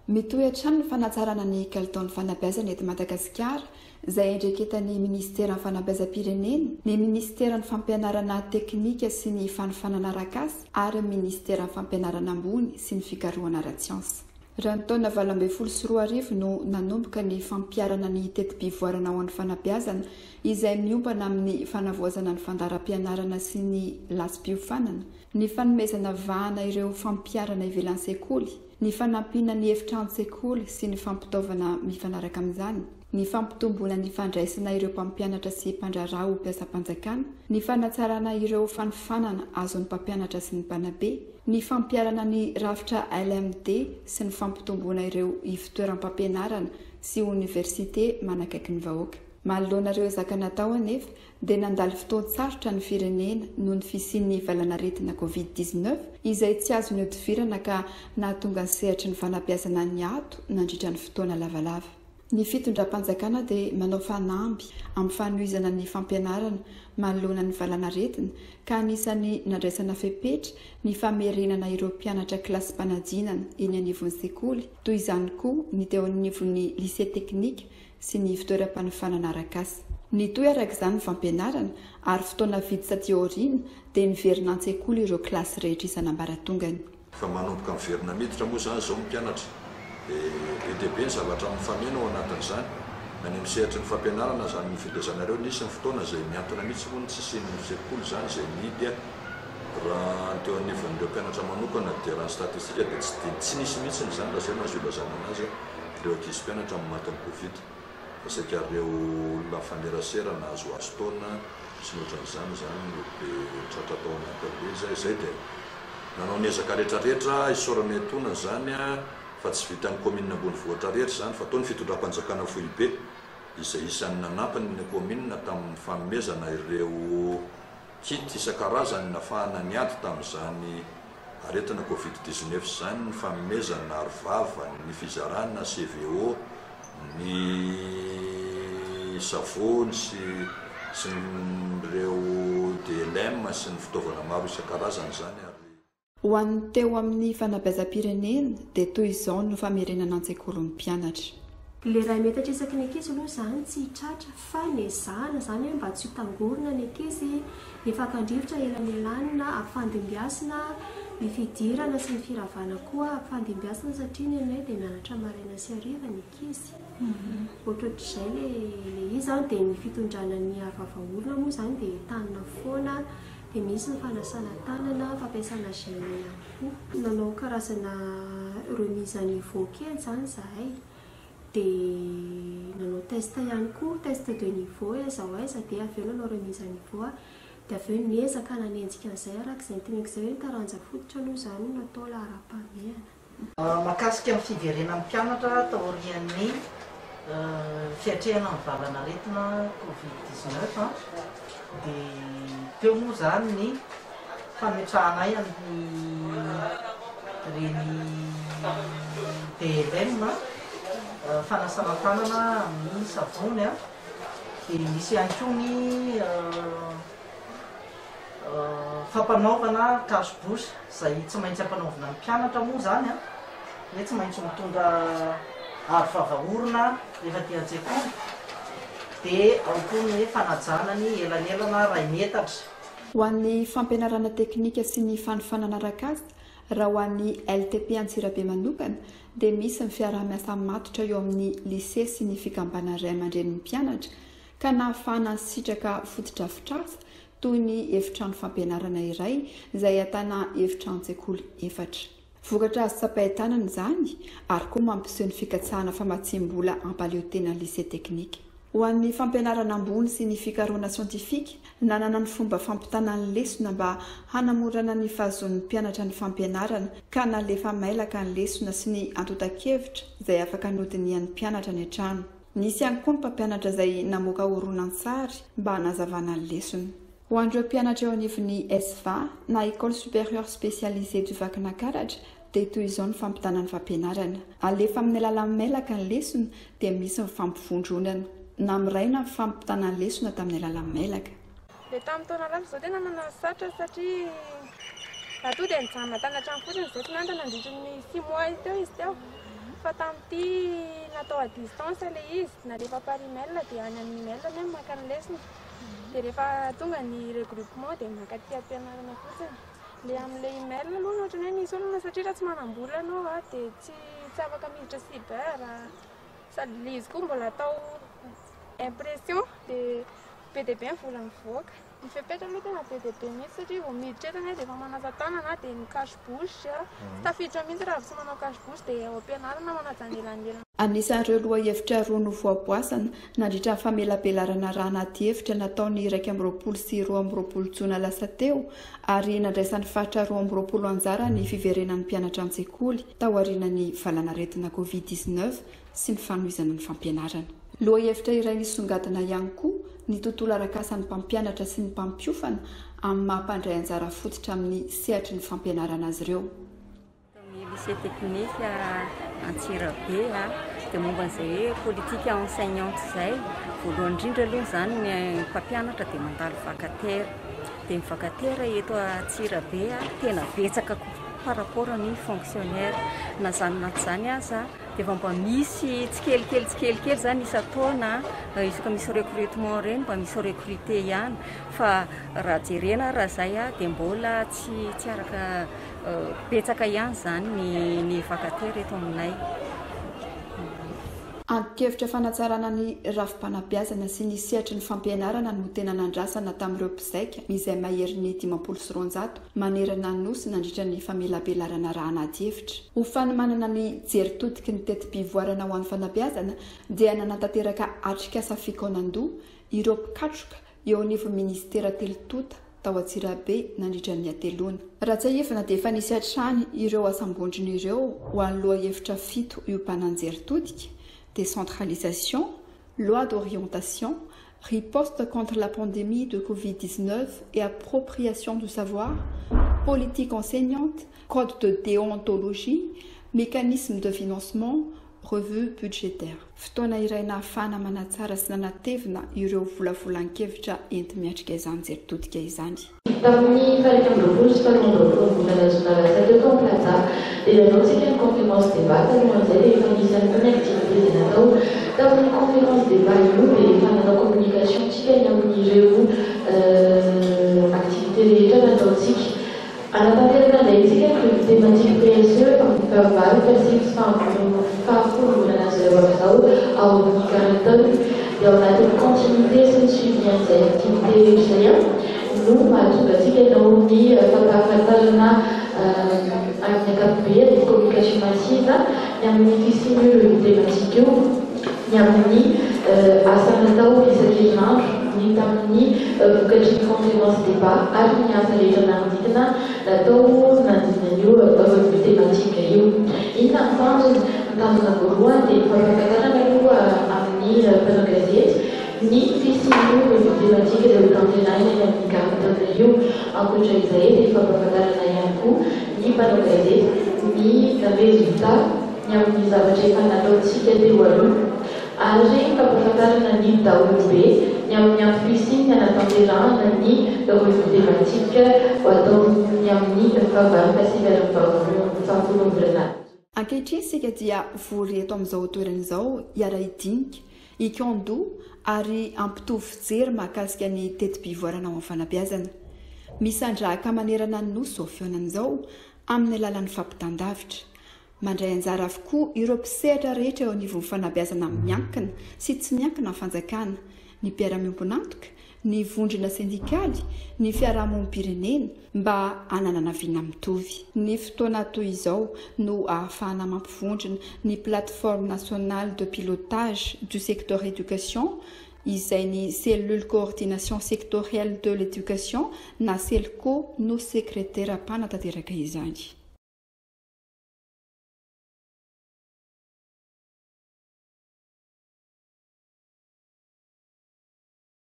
Mitohy hatrany ny fanatsarana ny kalitaon'ny fanabeazana eto Madagasikara izay endreketan'ny ministera ny fanabeazam-pirenena, ny ministera ny fampianarana teknika sy ny fanofanana arak'asa ary ministera ny fampianarana ambony sy ny fikarohana ara-tsiansa. Raha ny taona 2024 no nanomboka ny fampiarana ny teti-pivoarana ho an'ny fanabeazana izay miompana amin'ny fanavoazana ny fandaharam-pianarana sy ny lasim-piofanana, ny fanomezana vahana ireo fampiarana ivelan'ny sekoly, ny fanampiana ny efitrano-tsekoly sy ny fampitaovana mifanaraka amin'izany, ny fampitomboana ny fandraisana ireo mpampianatra sy mpandrarah ho mpiasa-panjakana, ny fanatsarana ireo fanofanana azon'ny mpampianatra sy ny mpanabe, ny fampiarana ny rafitra LMD sy ny fampitomboana ireo ivitoeram-pampianarana sy université manakaiky ny vahoaka. Manoloana ireo zakana tao anefa dia nandalo fotoan-tsarotra ny firenena noho ny fisian'ny valanaretina COVID-19 izay tsy azo ny hodivirana ka nahatonga ny sehatra ny fanabeazana ny ato nandritra ny fotoana lavalava. Ny fitondram-panjakana dia manao fanamby amin'ny fanohizana ny fampianarana manoloana ny valanaretina ka anisany nandraisana fepetra ny famerenana ireo mpianatra kilasy mpanadinana eny anivon'ny sekoly, toy izany koa ny teo anivon'ny lycée teknika sy ny fitoeram-panofanana arak'asa. Ny toy arak'izany ny fampianarana ary fotoana vidy satỳ aoriana dia niverina an-tsekoly ireo kilasy rehetra isan'ambaratongany. Fa manomboka miverina miditra moa zany izao mpianatra. Be dia be ny zavatra mifameno ao anatin'izany. Na ny misehatra ny fampianarana zany ny fitezanareo nisy ny fotoana izay miantona mihitsy moa ny tsisian'ny sekoly zany izay mihidy raha teo anivon'ireo mpianatra manokana dia raha ny statistika dia tsy nisy mihitsy ny zany raha mahazo ilazana anazy ireo ankizy mpianatra amin'ny matin'ny Covid. Saika ireo olona fanerasera nahazo azo taona sy ny ohatran'izany zany no be tratra tao anatin'ireo izay dia nanao ny ezaka rehetrarehetra isaorana etoana zany fa tsy vitan'ny commune ambony vohitra rehetra zany fa tao ny fitondram-panjakana foibe izay isan'ny nanampiny ny commune tamin'ny fanomezana ireo kit isan-karazany nafahana niady tamin'izany aretina COVID-19 zany ny fanomezana arivava, ny fizarana, CVO, ny savony sy ireo DLM sy ny fitaovana maro isan-karazany zany. Ho an'ny teo amin'ny fanabeazam-pirenena dia toy izao no famerenana an-tsekoly ny mpianatra. Le raha metatra isaky ny ankizy aloha zany tsy tratra fa ny zana zany hoe mba tsy hotangorona ny ankizy, ny fankandrivotra elanelany na ampifandimbiasina, ny fidirana sy ny firavana koa ampifandimbiasina satria ny anay dia mianatra maraina sy hariva ny ankizy. Ohatrohatr'izay le izy zany dia ny fitondrana ny arivava-orona moa zany dia tanana foana, dia misy ny fanasana tanana, fampiasana gel ihany koa. Nanao karazana remise à niveau kely zany zahay. Dia nanao test ihany koa, test de niveau aiza ho aiza dia avy eo nanao remise à niveau dia avy eo niezaka nanenjika an'izay arak'izay tenen'izay hoe taranja fototra aloha zany natao laharam-pahamehana. Mahakasika ny fiverenan'ny mpianatra taorian'ny fiatrehana ny valanaretina COVID-19 dia teo moa zany ny fametrahanay reny DLM fanasana tanana amin'ny savony dia misy ihany koa ny fampanaovana cache-bouche izay tsy maintsy ampanaovana ny mpianatra moa zany hoe tsy maintsy mitondra arivava-orona rehefa aty an-tsekoly dia ao koa ny fanajana ny elanelana ray metatra. Ho an'ny fampianarana teknika sy ny fanofanana arak'asa raha ho an'ny LTP Antsirabe manokana dia misy ny fiaraha-miasa matotra eo amin'ny lycée sy ny fikambana ray aman-dren'ny mpianatra ka nahafahana ny sitraka fotodrafitrasa toy ny efitrano fampianarana iray izay ahitana efitrano-tsekoly 4. Vokatra azo tsapahin-tanana izany ary koa mampiseho ny fikatsahana famatsiam-bola ampaleotena lycée teknika. Ho an'ny fampianarana ambony sy ny fikarohana siantifika nanana ny fomba fampitana ny lesona mba hanamorana ny fahazoan'ny mpianatra ny fampianarana ka nalefa mailaka ny lesona sy ny antotan-kevitra izay afaka nodiny an'ny mpianatra ny an-trano. Nisy ihany koa ny mpampianatra izay namoaka horonan-tsary mba hanazavana ny lesona. Ho an'ireo mpianatra eo anivon'ny SVA na École supérieure spécialisée du Vakinankaratra dia toy izao ny fampitana ny fampianarana. Alefa amin'ny alalan'ny mailaka ny lesona dia misy ny fampivondronana. Namiraina ny fampitana ny lesona tamin'ny alalan'ny mailaka. Dia tamin'ny taona rano izao dia nanana sarotra satria raha toa dia nijanona tany an-trano fotsiny izay tsy nandana nandritra ny 6 mois teo izy teo. rehefa tamin'ity natao à distance ilay izy na rehefa par email dia any amin'ny email ny maka ny lesona dia rehefa tonga ny regroupement dia maka aty ampianarana fotsiny le amin'ilay email aloha ohatra hoe nisy olona satria raha tsy manambola ianao dia tsy afaka miditra cyber sady le izy koa mbola atao impression dia be dia be ny vola mivoaka ny fepetra aloha tena be dia be mihitsy satria vao miditra etana dia efa manasa tanana dia ny cache bouche tafiditra mihitsy raha tsy manao cache bouche dia ao ampianarana manajanelanyelana. Anisan'ireo loha hevitra roa novoaboasana nandritra ny famelabelarana raha anaty hevitra nataony 1 sy 2 Jona lasa teo ary nandraisan'ny fatra 2 anjara ny fiverenan'ny mpianatra an-tsekoly tao aorianany valanaretina Covid-19 sy ny fanohizana ny fampianarana. Loha hevitra iray nisongadina ihany koa ny tontolo arakasan'ny mpampianatra sy ny mpampiofana amin'ny mahampandray anjara fototra amin'ny sehatry ny fampianarana azy ireo. Lycée technique Antsirabe dia momba an'izay hoe politique enseignante izay voalohany indrindra aloha zany ny mpampianatra dia mandalo vacataire dia ny vacataire eto Antsirabe tena betsaka par rapport ny fonctionnaire na zany naty zany aza dia efa mba misy tsikelikely zany isan-taona isaka misy recrutement reny mba misy recruté ihany fa raha jerena raha zay dia mbola tsy araka betsaka ihany zany ny vacataire eto aminay. Ankevitra fanatsarana ny rafim-panabeazana sy ny sehatry ny fampianarana no tena nandrasana tamin'ireo mpizaika izay mahery ny 500 manerana ny nosy nandritra ny famelabelarana raha anaty hevitra. Ho fanomanana ny jery-totiky ny teti-pivoarana ho an'ny fanabeazana dia nanantanteraka atrikasa fikaonandoha ireo mpikatroka eo anivon'ny ministera telotota tao Antsirabe nandritra ny atelona. Raha tsy ahefana dia efa nisy hatrany ireo asambondrona ireo ho an'ny loha hevitra 7 iompanan-jery-totika: décentralisation, loi d'orientation, riposte contre la pandémie de Covid-19 et appropriation du savoir, politique enseignante, code de déontologie, mécanisme de financement, revue budgétaire. Fotoana iray nahafahana manatsara sy nanatevina ireo volavolan-kevitra enti-miatrika izany jery-totika izany. Tamin'ny faharoapolo sy faharoapolo volana Jona lasa teo tao Plaza dia nanaontsika ny conférence débat talohan'izay dia efa nisy amin'ny activité izay natao tamin'ny conférence débat io dia efa nanao communicationtsika ny amin'ireo activité rehetra nataontsika. Anatanteraka indray isika ny revue thématique PSE amin'ny fahavalo fahafolo volana zero amin'izao ao amin'ny karantaony dia ao anatin'ny continuité sy ny suivi an'izay activité rehetra no mahatonga antsika tao ny fampahafantarana amin'ny ankapobeny ny communication massive ny amin'ny fisian'io revue thématique io ny amin'ny asa natao isan-kerinandro ny tamin'ny vokatry ny conférence débat ary ny asa rehetra nanodidina natao nanodinan'io revue thématique io. Inona ny tanjony? Ny tanjona voalohany dia ny fampahafantarana aloha amin'ny mpanao gazety ny fisian'io revue thématique dia hotantenaina ny amin'ny karantaona io. Ankoatra izay dia fampahafantarana ihany koa ny mpanao gazety ny résultat ny amin'ny zavatra efa nataontsika teo aloha ary fampahafantarana ny daholobe ny amin'ny ampirisiny anatanterahana ny revue thématique ho ataony amin'ny fahavalonka sy fahafolo volana. Ankehitriny isika dia vory eto amin'izao toerana izao hiara hidinika hikandoha ary ampitovy fijery mahakasika ny teti-pivoarana ao amin'ny fanabeazana. Misandrahaka manerana ny nosy izao fihaonan'izao amin'ny alalan'ny fampitandavitra. Mandray anjara avokoa ireo mpisehatra rehetra eo anivon'ny fanabeazana miankina sy tsy miankina amin'ny fanjakana, ny mpiara-miombonantoka, ny vondrona sindikaly, ny fiarahamonim-pirenena mba hananana viana mitovy. Ny fotoana toy izao no ahafahana mampivondrona ny plateforme nationale de pilotage du secteur éducation izay ny cellule coordination sectorielle de l'éducation na CELCO no secrétaire mpanatanteraka izany.